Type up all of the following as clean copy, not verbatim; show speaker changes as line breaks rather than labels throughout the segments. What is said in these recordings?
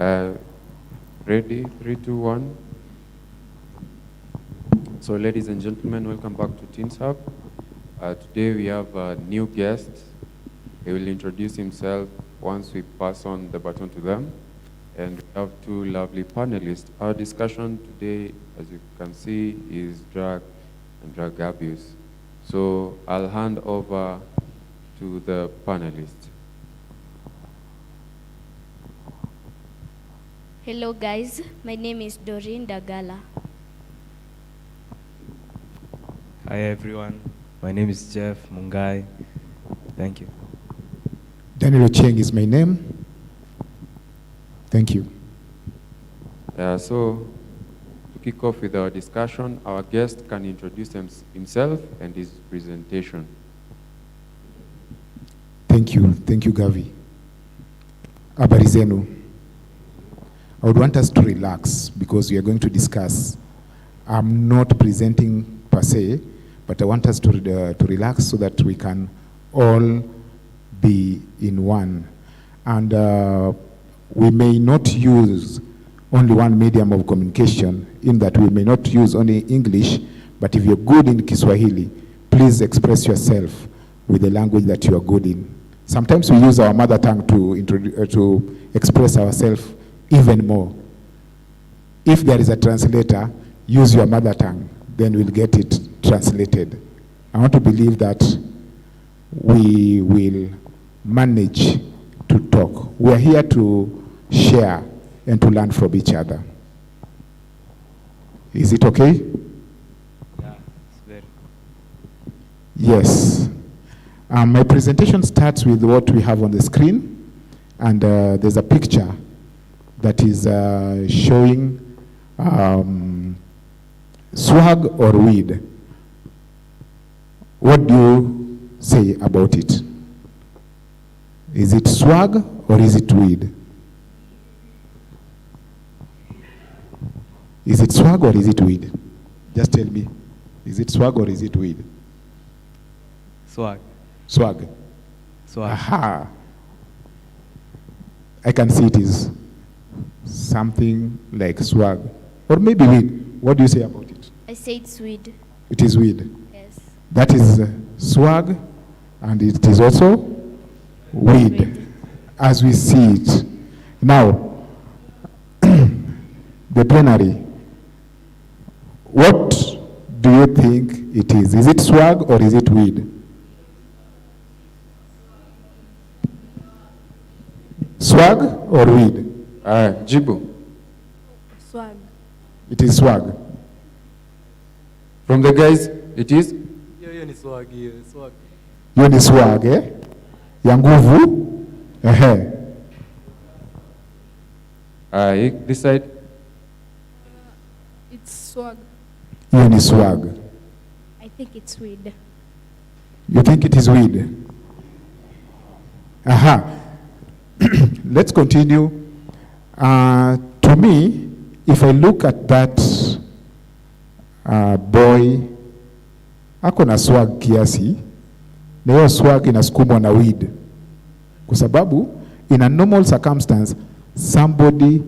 Ready? 3, 2, 1. So, ladies and gentlemen, welcome back to Teens Hub. Today we have a new guest. He will introduce himself once we pass on the baton to them. And we have two lovely panelists. Our discussion today, as you can see, is drug and drug abuse. So I'll hand over to the panelists.
Hello guys, my name is Doreen Dagala.
Hi everyone, my name is Jeff Mungai. Thank you.
Daniel Ocheng is my name. Thank you.
So to kick off with our discussion, our guest can introduce himself and his presentation.
Thank you, Gavi. Habari zenu. I would want us to relax because we are going to discuss. I'm not presenting per se, but I want us to relax so that we can all be in one. And we may not use only one medium of communication, in that we may not use only English, but if you're good in Kiswahili, please express yourself with the language that you are good in. Sometimes we use our mother tongue to express ourselves even more. If there is a translator, use your mother tongue, then we'll get it translated. I want to believe that we will manage to talk. We are here to share and to learn from each other. Is it okay?
Yeah, it's very.
Yes. My presentation starts with what we have on the screen, and there's a picture that is showing swag or weed. What do you say about it? Is it swag or is it weed? Is it swag or is it weed? Just tell me. Is it swag or is it weed?
Swag.
Swag.
Swag.
Aha. I can see it is something like swag. Or maybe weed. What do you say about it?
I say it's weed.
It is weed.
Yes.
That is swag, and it is also weed, as we see it. Now, the plenary, what do you think it is? Is it swag or is it weed? Swag or weed?
Jibu.
Swag.
It is swag.
From the guys, it is?
Yeah, ni swag, swag.
Hiyo ni swag, eh? Ya nguvu. Ehe.
This side?
It's swag.
Hiyo ni swag.
I think it's weed.
You think it is weed? Aha. Let's continue. To me, if I look at that boy, ako na swag kiasi, na hiyo swag inasukumwa na weed. Kwa sababu, in a normal circumstance, somebody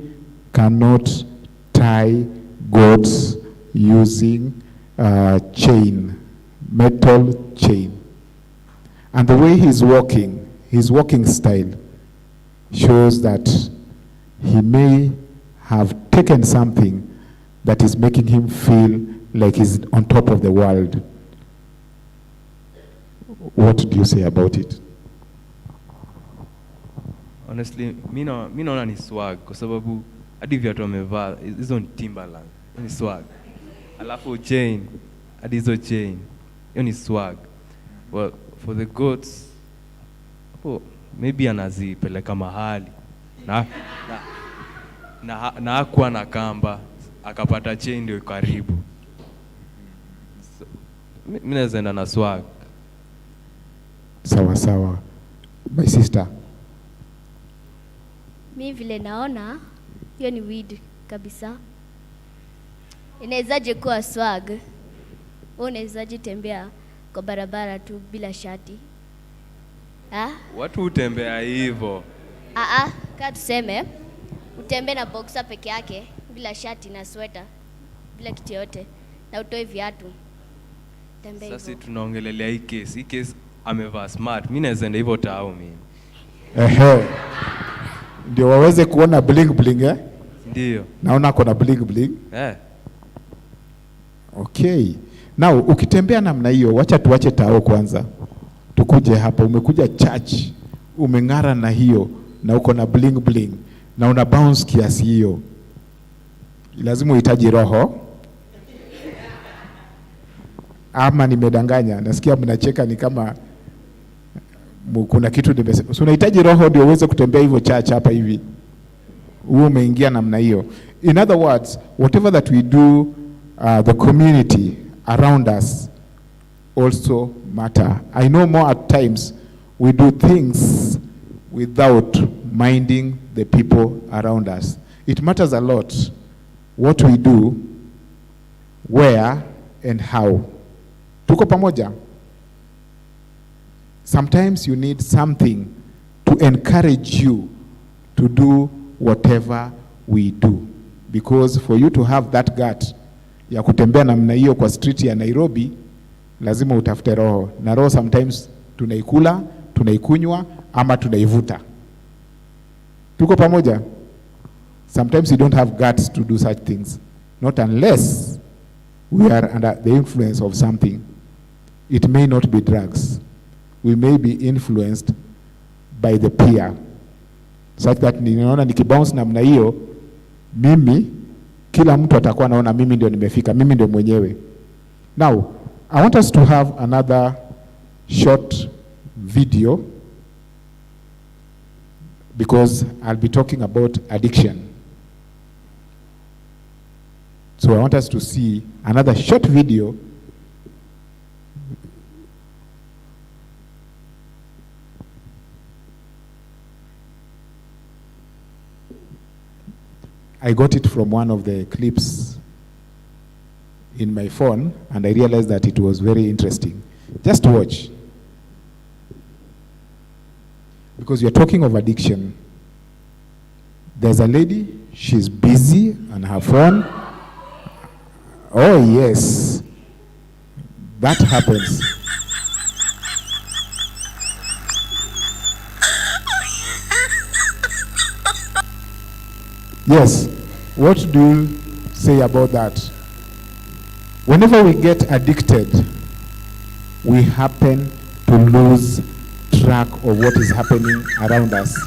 cannot tie goats using chain, metal chain. And the way he's walking, his walking style, shows that he may have taken something that is making him feel like he's on top of the world. What do you say about it?
Honestly, mi naona ni swag kwa sababu hadi viatu amevaa hizo ni Timberland. Hiyo ni swag. Alafu chain, hadi hizo chain. Hiyo ni swag. Well, for the goats, maybe anazipeleka mahali. Na hakuwa na kamba, akapata chain ndio karibu. So, mimi naweza enda na swag.
Sawa sawa. My sister.
Mi vile naona, hiyo ni weed kabisa. Inawezaje kuwa swag? Wewe unawezaje tembea kwa barabara tu bila shati?
Watu hutembea hivyo.
Kaa tuseme utembee na boxer peke yake bila shati na sweta bila kitu yote na utoe viatu. Tembea hivyo.
Sasa tunaongelelea hii case. Hii case amevaa smart. Mimi naweza enda hivyo tao mimi.
Ndio waweze kuona bling bling
Ndio.
Naona kuna bling bling. Okay. Now ukitembea namna hiyo, wacha tuache tao kwanza. Tukuje hapa, umekuja church, umeng'ara na hiyo na uko na bling bling na una bounce kiasi hiyo. Lazima uhitaji roho. Ama nimedanganya? Nasikia mnacheka ni kama kuna kitu nimesema. So unahitaji roho ndio uweze kutembea hivyo church hapa hivi. Uwe umeingia namna hiyo. In other words, whatever that we do, the community around us also matter. I know more at times we do things without minding the people around us. It matters a lot what we do, where and how. Tuko pamoja? Sometimes you need something to encourage you to do whatever we do. Because for you to have that gut ya kutembea namna hiyo kwa street ya Nairobi, lazima utafute roho. Na roho sometimes tunaikula, tunaikunywa ama tunaivuta. Tuko pamoja? Sometimes you don't have guts to do such things. Not unless we are under the influence of something. It may not be drugs. We may be influenced by the peer. Such that ninaona nikibounce namna hiyo, mimi, kila mtu atakuwa naona mimi ndio nimefika, mimi ndio mwenyewe. Now, I want us to have another short video because I'll be talking about addiction. So I want us to see another short video. I got it from one of the clips in my phone and I realized that it was very interesting. Just watch. Because you're talking of addiction. There's a lady, she's busy on her phone. Oh yes, that happens. Yes, what do you say about that? Whenever we get addicted, we happen to lose track of what is happening around us.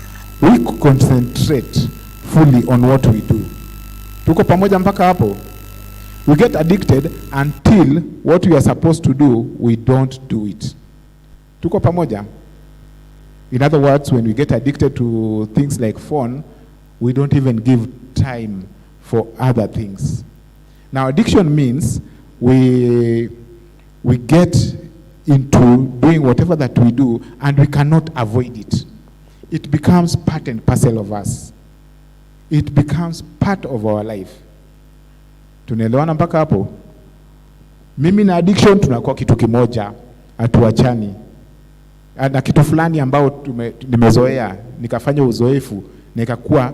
We concentrate fully on what we do. Tuko pamoja mpaka hapo? We get addicted until what we are supposed to do, we don't do it. Tuko pamoja? In other words, when we get addicted to things like phone, we don't even give time for other things. Now, addiction means we get into doing whatever that we do and we cannot avoid it. It becomes part and parcel of us. It becomes part of our life. Tunaelewana mpaka hapo? Mimi na addiction tunakuwa kitu kimoja, hatuachani. Na kitu fulani ambao nimezoea, nikafanya uzoefu, na ikakuwa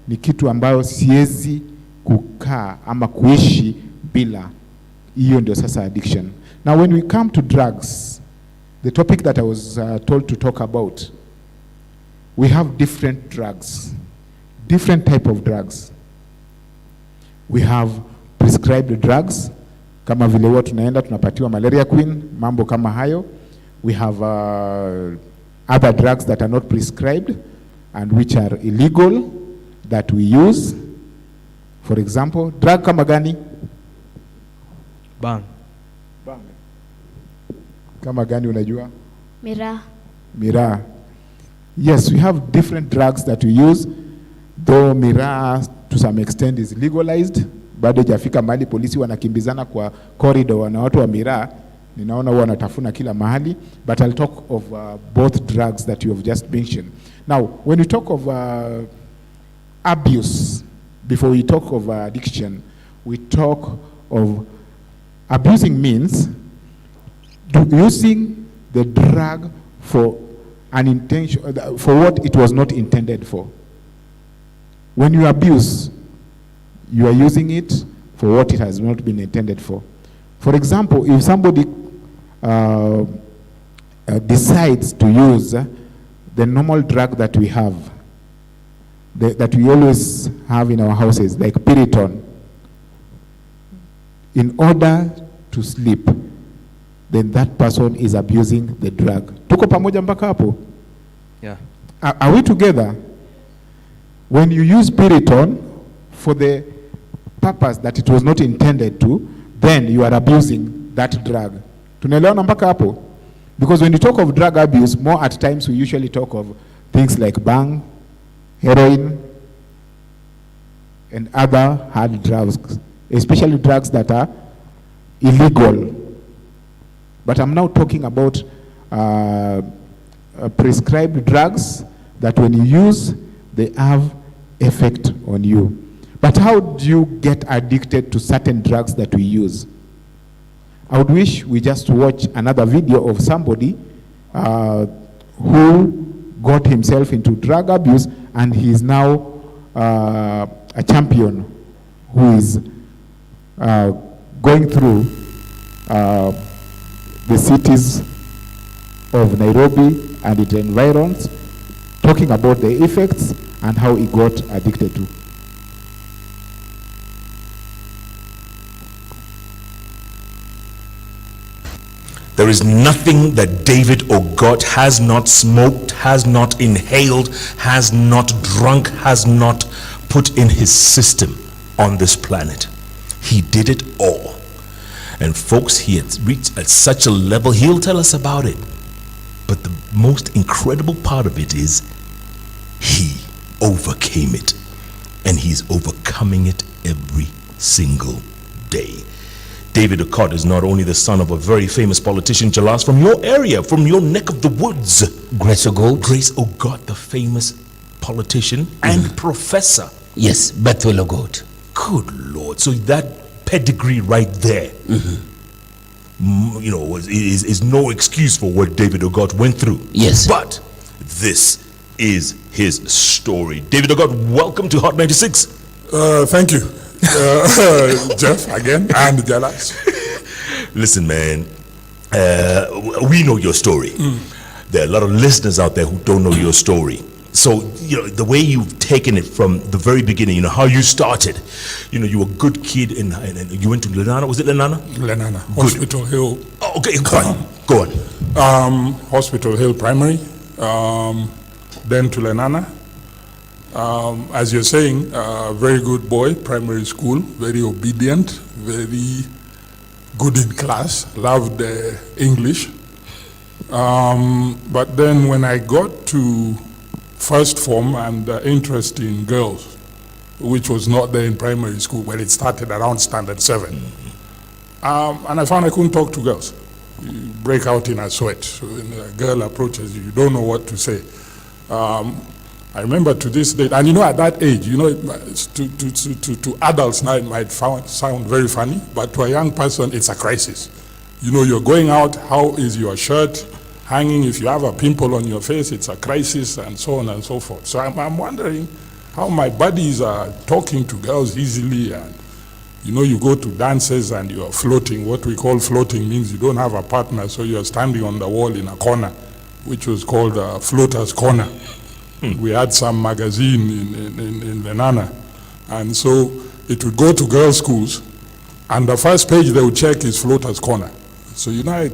ni kitu ambayo siwezi kukaa ama kuishi bila. Hiyo ndio sasa addiction. Now when we come to drugs, the topic that I was told to talk about, we have different drugs, different type of drugs. We have prescribed drugs, kama vile huwa tunaenda tunapatiwa malaria queen, mambo kama hayo. We have other drugs that are not prescribed and which are illegal that we use. For example, drug kama gani?
Bang.
Kama gani unajua?
Miraa.
Yes, we have different drugs that we use, though miraa to some extent is legalized. Bado jafika mahali polisi wanakimbizana kwa corridor na watu wa miraa. Ninaona huwa wanatafuna kila mahali. But I'll talk of both drugs that you have just mentioned. Now, when we talk of abuse, before we talk of addiction, we talk of abusing means using the drug for an intention, for what it was not intended for. When you abuse, you are using it for what it has not been intended for. For example, if somebody decides to use the normal drug that we have, that we always have in our houses, like Piriton, in order to sleep, then that person is abusing the drug. Tuko pamoja mpaka hapo?
Yeah.
Are we together? When you use Piriton for the purpose that it was not intended to, then you are abusing that drug. Tunaelewana mpaka hapo? Because when you talk of drug abuse, more at times we usually talk of things like bang, heroin, and other hard drugs, especially drugs that are illegal. But I'm now talking about prescribed drugs that when you use, they have effect on you. But how do you get addicted to certain drugs that we use? I would wish we just watch another video of somebody who got himself into drug abuse, and he is now a champion who is going through the cities of Nairobi and its environs, talking about the effects and how he got addicted to.
There is nothing that David Ogot has not smoked, has not inhaled, has not drunk, has not put in his system on this planet. He did it all. And folks, he had reached at such a level, he'll tell us about it. But the most incredible part of it is he overcame it. And he's overcoming it every single day. David Ogot is not only the son of a very famous politician, Jalas, from your area, from your neck of the woods.
Grace Ogot.
Grace Ogot, the famous politician and professor.
Yes, Bethuel Ogot.
Good Lord. So that pedigree right there, you know, is no excuse for what David Ogot went through.
Yes.
But this is his story. David Ogot, welcome to Hot 96.
Thank you, Jeff, again, and Jalas.
Listen, man, we know your story. There are a lot of listeners out there who don't know your story. So, you know, the way you've taken it from the very beginning, you know, how you started, you know, you were a good kid and you went to Lenana. Was it Lenana?
Lenana, Hospital Hill.
Oh, okay, go on.
Hospital Hill Primary, then to Lenana. As you're saying, very good boy, primary school, very obedient, very good in class, loved English. But then when I got to first form and interest in girls, which was not there in primary school when it started around standard 7. And I found I couldn't talk to girls. You break out in a sweat. So when a girl approaches you, you don't know what to say. I remember to this day, and you know at that age, you know, to adults now it might sound very funny, but to a young person it's a crisis. You know, you're going out, how is your shirt hanging? If you have a pimple on your face, it's a crisis, and so on and so forth. So I'm wondering how my buddies are talking to girls easily, and you know, you go to dances and you're floating. What we call floating means you don't have a partner, so you're standing on the wall in a corner, which was called Floater's Corner. We had some magazine in Lenana, and so it would go to girls' schools, and the first page they would check is Floater's Corner. So you know,